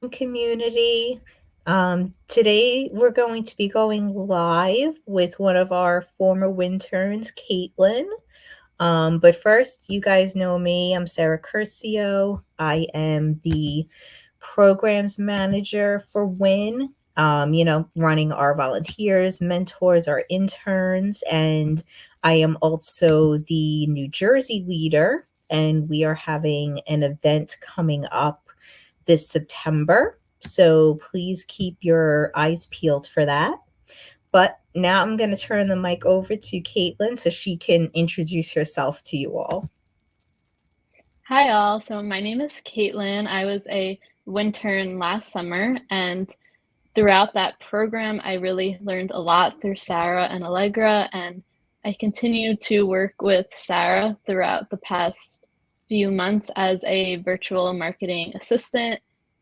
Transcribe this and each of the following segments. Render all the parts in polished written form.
Community. Today we're going to be going live with one of our former WINterns, Katelyn. But first, you guys know me. I'm Sarah Curcio. I am the programs manager for WIN. Running our volunteers, mentors, our interns, and I am also the New Jersey leader. And we are having an event coming up this September. So please keep your eyes peeled for that. But now I'm going to turn the mic over to Katelyn so she can introduce herself to you all. Hi all, so my name is Katelyn. I was a WINtern last summer, and throughout that program, I really learned a lot through Sarah and Allegra, and I continue to work with Sarah throughout the past few months as a virtual marketing assistant.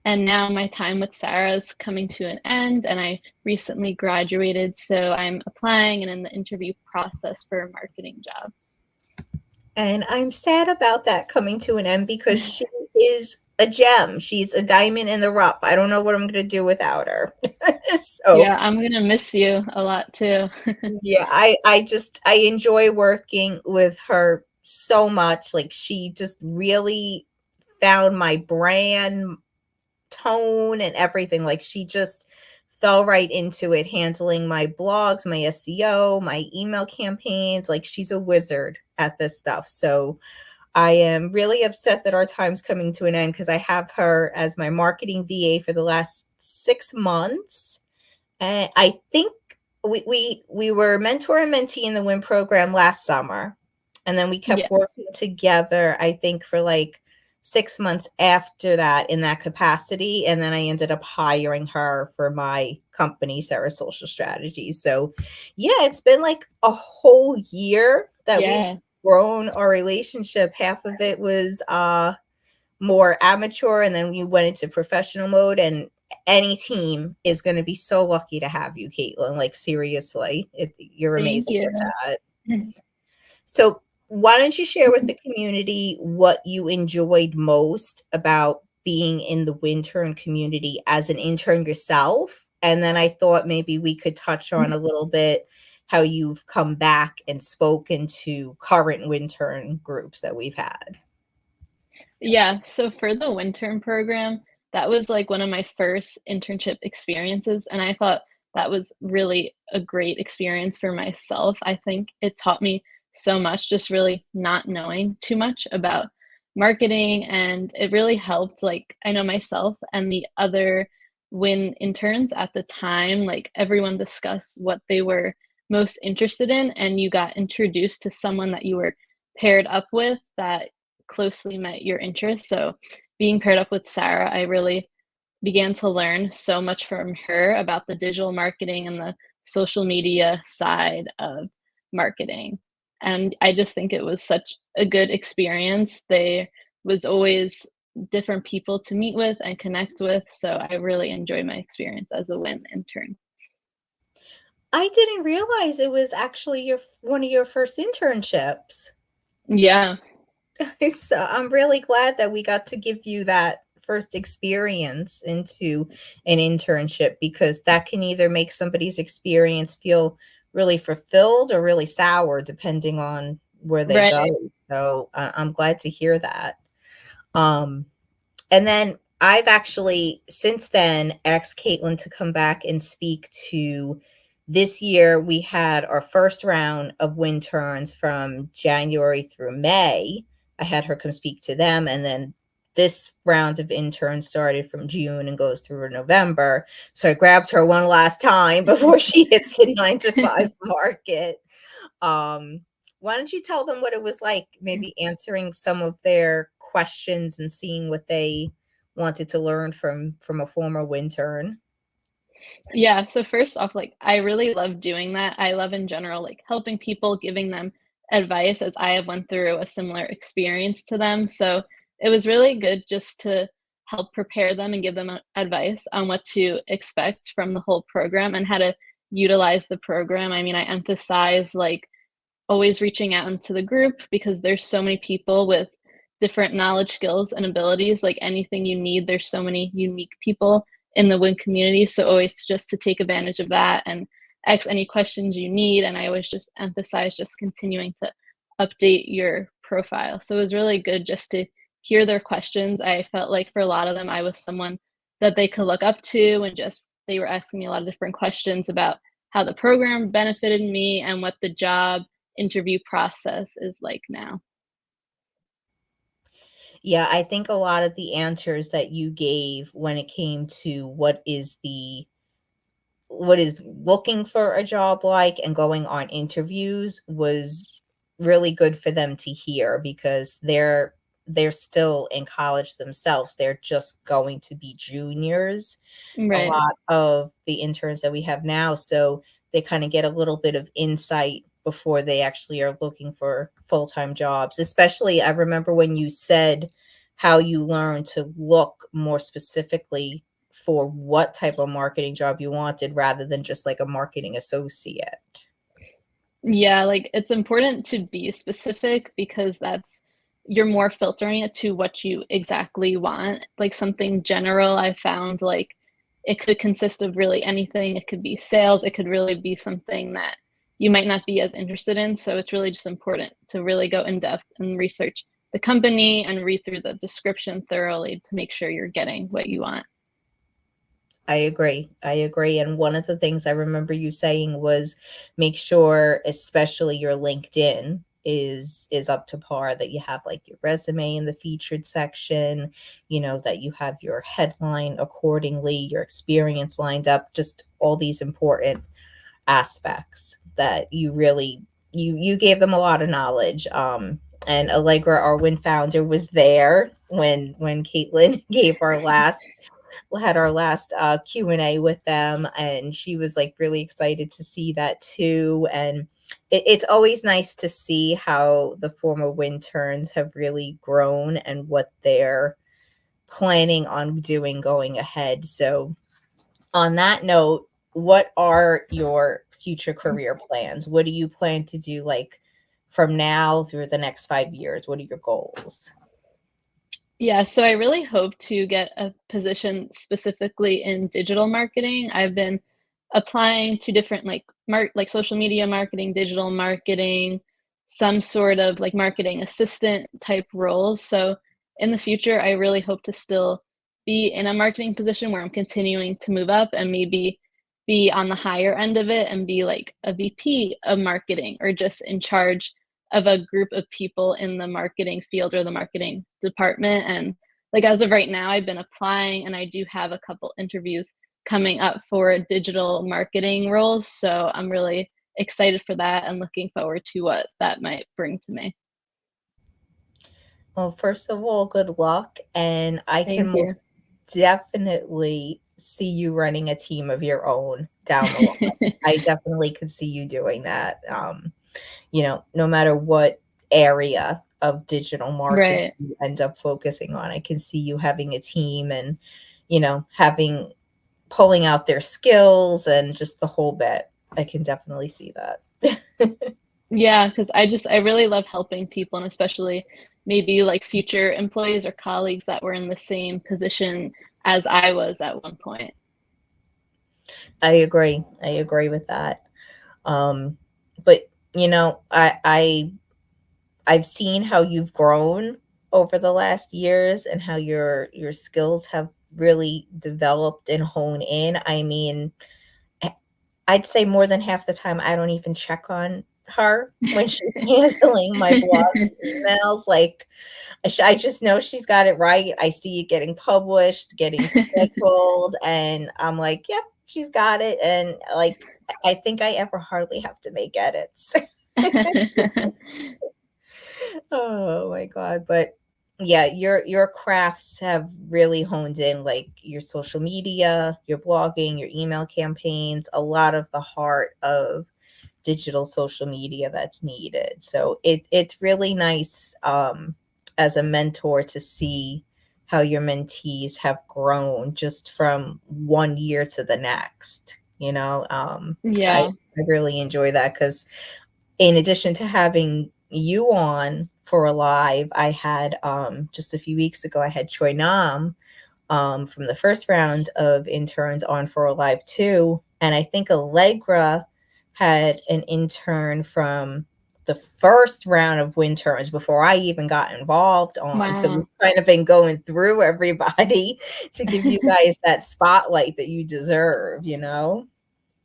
And now my time with Sarah is coming to an end, and I recently graduated, so I'm applying and in the interview process for marketing jobs. And I'm sad about that coming to an end because she is a gem. She's a diamond in the rough. I don't know what I'm going to do without her. So, Yeah, I'm gonna miss you a lot too. yeah, I enjoy working with her so much. Like she just really found my brand, tone, and everything. Like she just fell right into it, handling my blogs, my SEO, my email campaigns. Like she's a wizard at this stuff. So I am really upset that our time's coming to an end because I have her as my marketing VA for the last 6 months. And I think we were mentor and mentee in the WIN program last summer. And then we kept Yes. working together, I think, for like 6 months after that in that capacity. And then I ended up hiring her for my company, Sarah Social Strategies. So yeah, it's been like a whole year that we've Yeah. grown our relationship. Half of it was more amateur, and then we went into professional mode. And any team is going to be so lucky to have you, Katelyn. Like seriously, you're Thank amazing with you. that. So why don't you share with the community what you enjoyed most about being in the WINtern community as an intern yourself? And then I thought maybe we could touch on a little bit how you've come back and spoken to current WINtern groups that we've had. Yeah, so for the WINtern program, that was like one of my first internship experiences, and I thought that was really a great experience for myself. I think it taught me so much just really not knowing too much about marketing, and it really helped. Like, I know myself and the other WIN interns at the time, like everyone discussed what they were most interested in, and you got introduced to someone that you were paired up with that closely met your interests. So being paired up with Sarah, I really began to learn so much from her about the digital marketing and the social media side of marketing. And I just think it was such a good experience. There was always different people to meet with and connect with. So I really enjoy my experience as a WIN intern. I didn't realize it was actually your one of your first internships. Yeah. So I'm really glad that we got to give you that first experience into an internship because that can either make somebody's experience feel really fulfilled or really sour depending on where they go. Right. So I'm glad to hear that. Um, and then I've actually since then asked Katelyn to come back and speak to this year. We had our first round of WINterns from January through May. I had her come speak to them. And then this round of interns started from June and goes through November. So I grabbed her one last time before she hits the 9 to 5 market. Um, why don't you tell them what it was like, maybe answering some of their questions and seeing what they wanted to learn from a former WINtern? Yeah, so first off, like, I really love doing that. I love in general, like, helping people, giving them advice as I have went through a similar experience to them. So it was really good just to help prepare them and give them advice on what to expect from the whole program and how to utilize the program. I mean, I emphasize like always reaching out into the group because there's so many people with different knowledge, skills, and abilities. Like anything you need, there's so many unique people in the WIN community. So always just to take advantage of that and ask any questions you need. And I always just emphasize just continuing to update your profile. So it was really good just to hear their questions. I felt like for a lot of them, I was someone that they could look up to, and just they were asking me a lot of different questions about how the program benefited me and what the job interview process is like now. Yeah, I think a lot of the answers that you gave when it came to what is looking for a job like and going on interviews was really good for them to hear because they're still in college themselves. They're just going to be juniors, a Right. lot of the interns that we have now, so they kind of get a little bit of insight before they actually are looking for full-time jobs. Especially, I remember when you said how you learned to look more specifically for what type of marketing job you wanted rather than just like a marketing associate. Yeah, like it's important to be specific because that's you're more filtering it to what you exactly want. Like something general, I found like it could consist of really anything. It could be sales, it could really be something that you might not be as interested in. So it's really just important to really go in depth and research the company and read through the description thoroughly to make sure you're getting what you want. I agree. I agree. And one of the things I remember you saying was make sure, especially your LinkedIn is up to par, that you have like your resume in the featured section, that you have your headline accordingly, your experience lined up, just all these important aspects that you gave them a lot of knowledge. And Allegra, our WIN founder, was there when Katelyn gave our last had our last Q&A with them, and she was like really excited to see that too. And it's always nice to see how the former WINterns have really grown and what they're planning on doing going ahead. So on that note, what are your future career plans? What do you plan to do, like, from now through the next 5 years? What are your goals? Yeah, so I really hope to get a position specifically in digital marketing. I've been applying to different like social media marketing, digital marketing, some sort of like marketing assistant type roles. So in the future, I really hope to still be in a marketing position where I'm continuing to move up and maybe be on the higher end of it and be like a VP of marketing or just in charge of a group of people in the marketing field or the marketing department. And like as of right now, I've been applying and I do have a couple interviews coming up for digital marketing roles. So I'm really excited for that and looking forward to what that might bring to me. Well, first of all, good luck, and I can Thank you. most definitely see you running a team of your own down the line. I definitely could see you doing that. No matter what area of digital marketing Right. you end up focusing on, I can see you having a team and, having pulling out their skills and just the whole bit. I can definitely see that. Yeah, because I really love helping people and especially maybe like future employees or colleagues that were in the same position as I was at one point. I agree. I agree with that. But I've seen how you've grown over the last years and how your skills have really developed and honed in. I mean, I'd say more than half the time I don't even check on her when she's handling my blogs and emails. Like, I just know she's got it right. I see it getting published, getting scheduled, and I'm like, "Yep, she's got it." And, like, I think I ever hardly have to make edits. Oh my god, but yeah, your crafts have really honed in, like, your social media, your blogging, your email campaigns, a lot of the heart of digital social media that's needed. So it's really nice, as a mentor to see how your mentees have grown just from one year to the next. I Yeah. I really enjoy that because in addition to having you on for a live. I had just a few weeks ago, I had Choi Nam from the first round of interns on for a live too. And I think Allegra had an intern from the first round of WINterns before I even got involved on. So we've Wow. kind of been going through everybody to give you guys that spotlight that you deserve, you know?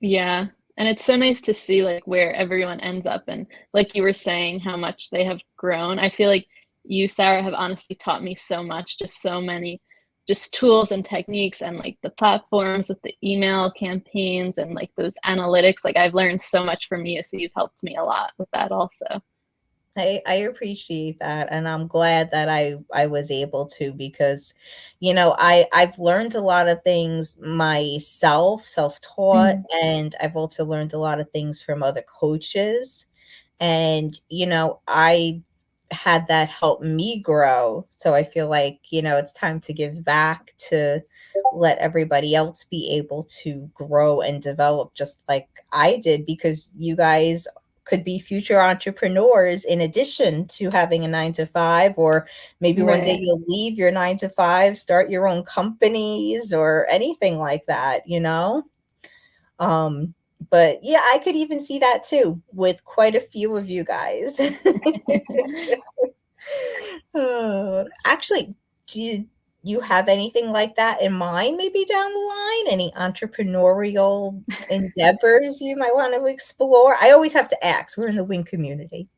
Yeah, and it's so nice to see, like, where everyone ends up and, like you were saying, how much they have grown. I feel like you, Sarah, have honestly taught me so much, just so many just tools and techniques and, like, the platforms with the email campaigns and, like, those analytics. Like, I've learned so much from you, so you've helped me a lot with that also. I appreciate that, and I'm glad that I was able to because, you know, I've learned a lot of things myself, self-taught, Mhm. and I've also learned a lot of things from other coaches. And, you know, I had that help me grow. So I feel like, you know, it's time to give back to let everybody else be able to grow and develop just like I did because you guys could be future entrepreneurs in addition to having a 9 to 5, or maybe one day Right. you'll leave your 9 to 5, start your own companies or anything like that, you know? Um, but yeah, I could even see that too with quite a few of you guys. Actually, do you have anything like that in mind maybe down the line? Any entrepreneurial endeavors you might want to explore? I always have to ask. We're in the WIN community.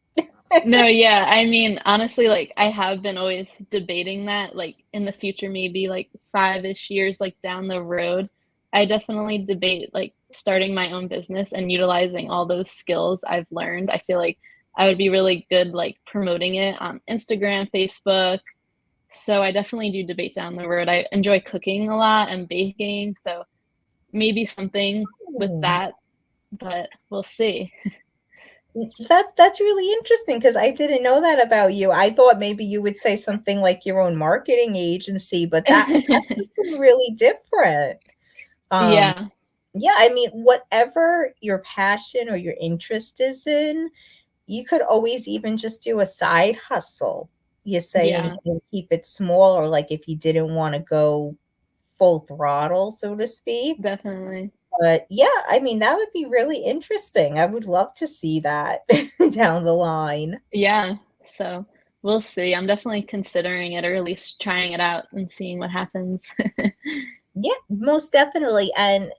No, yeah, I mean, honestly, like, I have been always debating that, like, in the future, maybe, like, 5-ish years, like, down the road, I definitely debate, like, starting my own business and utilizing all those skills I've learned. I feel like I would be really good, like, promoting it on Instagram, Facebook, so I definitely do debate down the road. I enjoy cooking a lot and baking, so maybe something with Hmm. that, but we'll see. That's really interesting because I didn't know that about you. I thought maybe you would say something like your own marketing agency, but that's something really different. Um, Yeah, yeah, I mean, whatever your passion or your interest is in, you could always even just do a side hustle, you say, yeah, and keep it small, or like if you didn't want to go full throttle, so to speak. definitely. But yeah, I mean, that would be really interesting. I would love to see that down the line. Yeah, so we'll see. I'm definitely considering it or at least trying it out and seeing what happens. Yeah, most definitely. And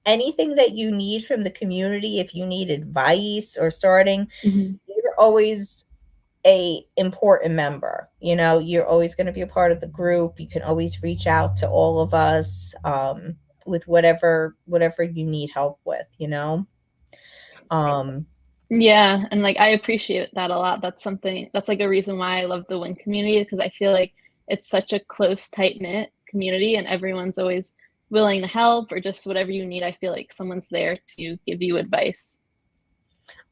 anything that you need from the community, if you need advice or starting, Mhm. you're always a important member. You know, you're always going to be a part of the group. You can always reach out to all of us with whatever you need help with, you know. Um Yeah, and, like, I appreciate that a lot. That's something that's, like, a reason why I love the WIN community because I feel like it's such a close, tight-knit community, and everyone's always willing to help or just whatever you need, I feel like someone's there to give you advice.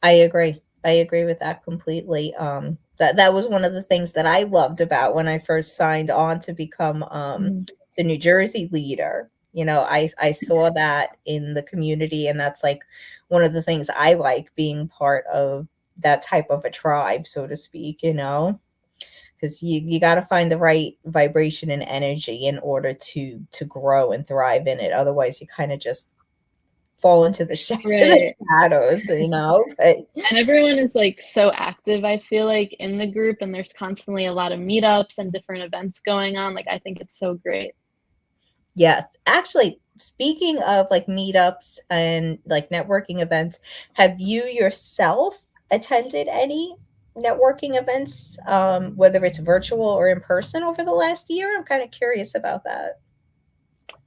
I agree. I agree with that completely. That was one of the things that I loved about when I first signed on to become Mhm. the New Jersey leader. You know, I saw that in the community, and that's like one of the things I like being part of that type of a tribe, so to speak. You know, because you got to find the right vibration and energy in order to grow and thrive in it. Otherwise, you kind of just fall into the Right. shadows. You know, but And everyone is, like, so active, I feel like, in the group, and there's constantly a lot of meetups and different events going on, like, I think it's so great. yes. Actually, speaking of like meetups and like networking events, have you yourself attended any networking events, whether it's virtual or in person over the last year? I'm kind of curious about that.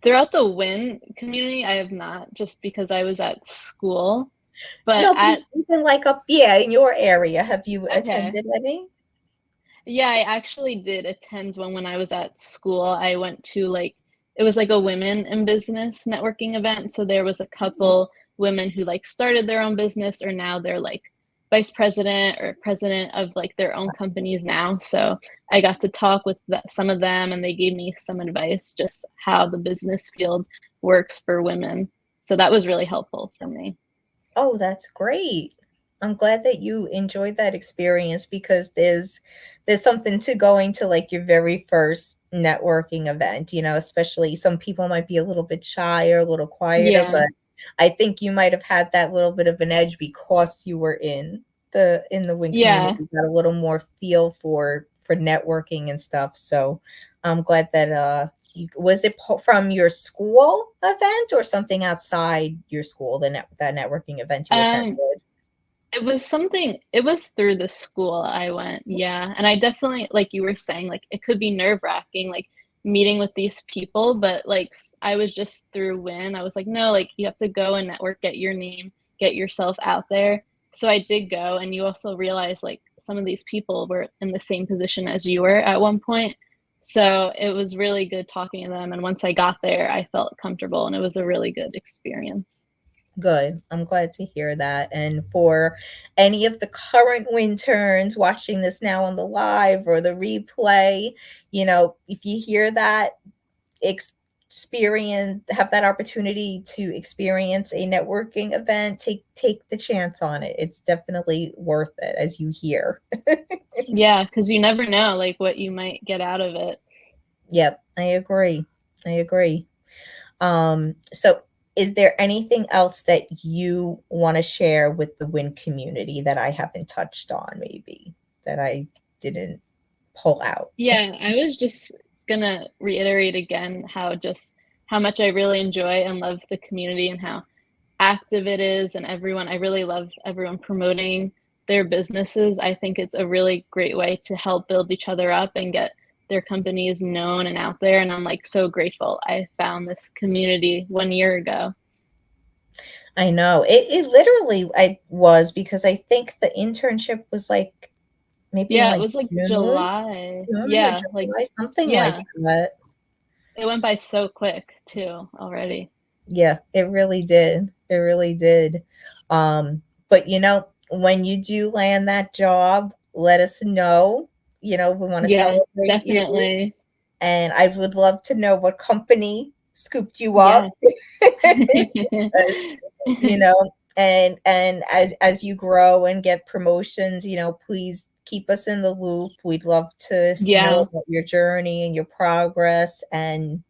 Throughout the WIN community, I have not, just because I was at school, but No, but at even like up, yeah, in your area, have you okay. attended any? Yeah, I actually did attend one when I was at school. I went to, like it was like a women in business networking event, so there was a couple women who, like, started their own business or now they're, like, vice president or president of, like, their own companies now, so I got to talk with some of them, and they gave me some advice just how the business field works for women, so that was really helpful for me. Oh, that's great. I'm glad that you enjoyed that experience because there's something to going to like your very first networking event, you know, especially some people might be a little bit shy or a little quieter, Yeah. but I think you might have had that little bit of an edge because you were in the WIN community, Yeah. you got a little more feel for networking and stuff. So I'm glad that was it from your school event or something outside your school, that networking event you attended? Um, it was through the school I went, yeah. And I definitely, like you were saying, like it could be nerve-wracking, like meeting with these people, but like I was just through WIN. I was like, no, like you have to go and network, get your name, get yourself out there. So I did go, and you also realize like some of these people were in the same position as you were at one point. So it was really good talking to them. And once I got there, I felt comfortable, and it was a really good experience. Good. I'm glad to hear that. And for any of the current WINterns watching this now on the live or the replay, you know, if you hear that experience, have that opportunity to experience a networking event, take the chance on it. It's definitely worth it, as you hear. Yeah, because you never know like what you might get out of it. Yep, I agree. I agree. So is there anything else that you want to share with the WIN community that I haven't touched on, maybe that I didn't pull out? Yeah, I was just gonna reiterate again how much I really enjoy and love the community and how active it is, and everyone, I really love everyone promoting their businesses. I think it's a really great way to help build each other up and get their companies known and out there. And I'm like so grateful I found this community 1 year ago. I know it literally I was because I think the internship was like maybe in Yeah, it like was like June, July. June or Yeah, like, July, something like yeah, that. it went by so quick too already. Yeah, it really did. It really did. But you know, when you do land that job, let us know. You know, we want to Yeah, celebrate you. definitely. And I would love to know what company scooped you Yeah. up. Because, you know, and as you grow and get promotions, you know, please keep us in the loop. We'd love to know Yeah. about your journey and your progress, and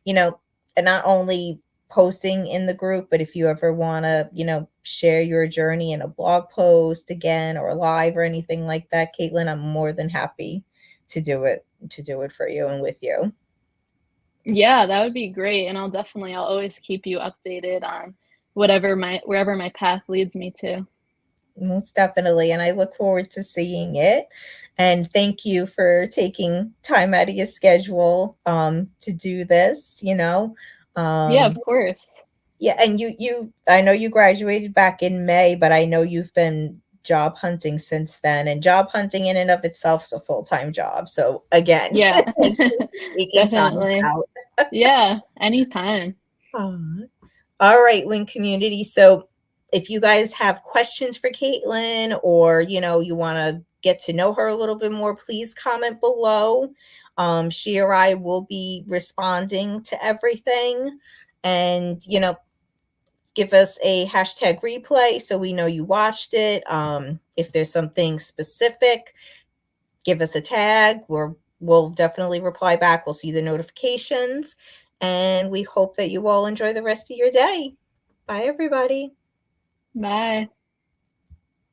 you know, and not only posting in the group, but if you ever want to, you know, share your journey in a blog post again or live or anything like that, Caitlin, I'm more than happy to do it for you and with you. Yeah, that would be great, and I'll always keep you updated on wherever my path leads me to. Most definitely. And I look forward to seeing it. And thank you for taking time out of your schedule to do this, you know. Yeah, of Um, course. yeah, and I know you graduated back in May, but I know you've been job hunting since then. And job hunting in and of itself is a full-time job. So again, Yeah. thank you for taking time Definitely. out. Yeah, anytime. Aw. All right, Win community. So if you guys have questions for Caitlin or you know you want to get to know her a little bit more, please comment below. She or I will be responding to everything. And you know, give us a hashtag replay so we know you watched it. If there's something specific, give us a tag. We'll definitely reply back. We'll see the notifications. And we hope that you all enjoy the rest of your day. Bye, everybody. Bye.